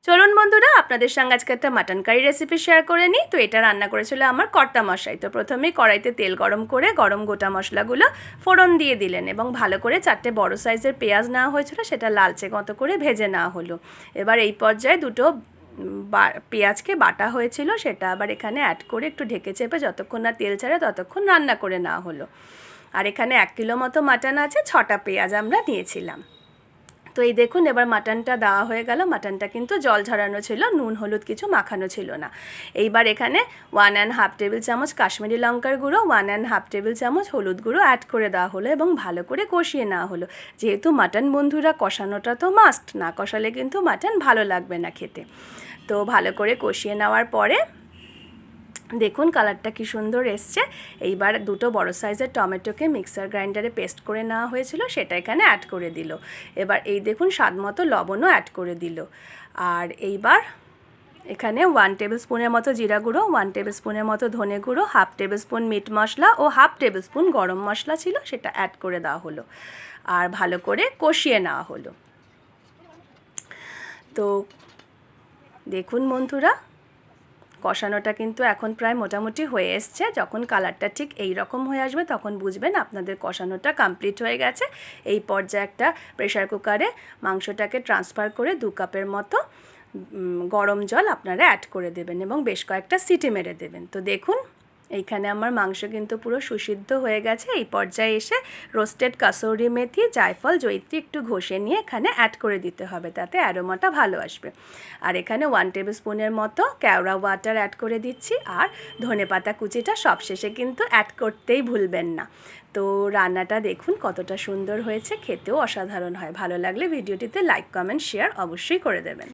চলুন বন্ধুরা, আপনাদের সঙ্গে আজকে একটা মাটন কারি রেসিপি শেয়ার করে নিই। তো এটা রান্না করেছিল আমার কর্তামশাই। তো প্রথমেই কড়াইতে তেল গরম করে গরম গোটা মশলাগুলো ফোড়ন দিয়ে দিলেন এবং ভালো করে 4টে বড় সাইজের পেঁয়াজ নেওয়া হয়েছিল, সেটা লালচে মতো করে ভেজে নেওয়া হলো। এবার এই পর্যায়ে দুটো পেঁয়াজকে বাটা হয়েছিল সেটা আবার এখানে অ্যাড করে একটু ঢেকে চেপে যতক্ষণ না তেল ছাড়ে ততক্ষণ রান্না করে নেওয়া হলো। আর এখানে 1 কিলো মতো মাটন আছে, 6টা পেঁয়াজ আমরা নিয়েছিলাম। তো এই দেখুন, এবার মাটনটা দেওয়া হয়ে গেল। মাটনটা কিন্তু জল ঝরানো ছিল, নুন হলুদ কিছু মাখানো ছিল না। এইবার এখানে 1.5 টেবিল চামচ কাশ্মীরি লঙ্কার গুঁড়ো, 1.5 টেবিল চামচ হলুদ গুঁড়ো অ্যাড করে দেওয়া হলো এবং ভালো করে কষিয়ে নেওয়া হলো। যেহেতু মাটন বন্ধুরা কষানোটা তো মাস্ট, না কষালে কিন্তু মাটন ভালো লাগবে না খেতে। তো ভালো করে কষিয়ে নেওয়ার পরে দেখুন কালারটা কি সুন্দর এসছে। এইবার দুটো বড় সাইজের টমেটোকে মিক্সার গ্রাইন্ডারে পেস্ট করে নেওয়া হয়েছিল, সেটা এখানে অ্যাড করে দিল। এবার এই দেখুন স্বাদ মতো লবণও অ্যাড করে দিল। আর এইবার এখানে 1 টেবিল স্পুনের মতো জিরা গুঁড়ো, 1 টেবিল স্পুনের মতো ধনে গুঁড়ো, 1/2 টেবিল স্পুন মিট মশলা ও 1/2 টেবিল স্পুন গরম মশলা ছিল, সেটা অ্যাড করে দেওয়া হলো আর ভালো করে কষিয়ে নেওয়া হলো। তো দেখুন বন্ধুরা, কষানোটা কিন্তু এখন প্রায় মোটামুটি হয়ে এসছে। যখন কালারটা ঠিক এই রকম হয়ে আসবে তখন বুঝবেন আপনাদের কষানোটা কমপ্লিট হয়ে গেছে। এই পর্যায়ে একটা প্রেশার কুকারে মাংসটাকে ট্রান্সফার করে 2 কাপের মতো গরম জল আপনারা অ্যাড করে দেবেন এবং বেশ কয়েকটা সিটি মেরে দেবেন। তো দেখুন এইখানে আমার মাংস কিন্তু পুরো সুসিদ্ধ হয়ে গেছে। এই পর্যায়ে এসে রোস্টেড কাসৌরি মেথি, জায়ফল, জয়িত্রী একটু ঘষে নিয়ে এখানে অ্যাড করে দিতে হবে, তাতে অ্যারোমাটা ভালো আসবে। আর এখানে 1 টেবিল স্পুনের মতো কেওড়া ওয়াটার অ্যাড করে দিচ্ছি। আর ধনেপাতা কুচিটা সবশেষে কিন্তু অ্যাড করতেই ভুলবেন না। তো রান্নাটা দেখুন কতটা সুন্দর হয়েছে, খেতেও অসাধারণ হয়। ভালো লাগলে ভিডিওটিতে লাইক, কমেন্ট, শেয়ার অবশ্যই করে দেবেন।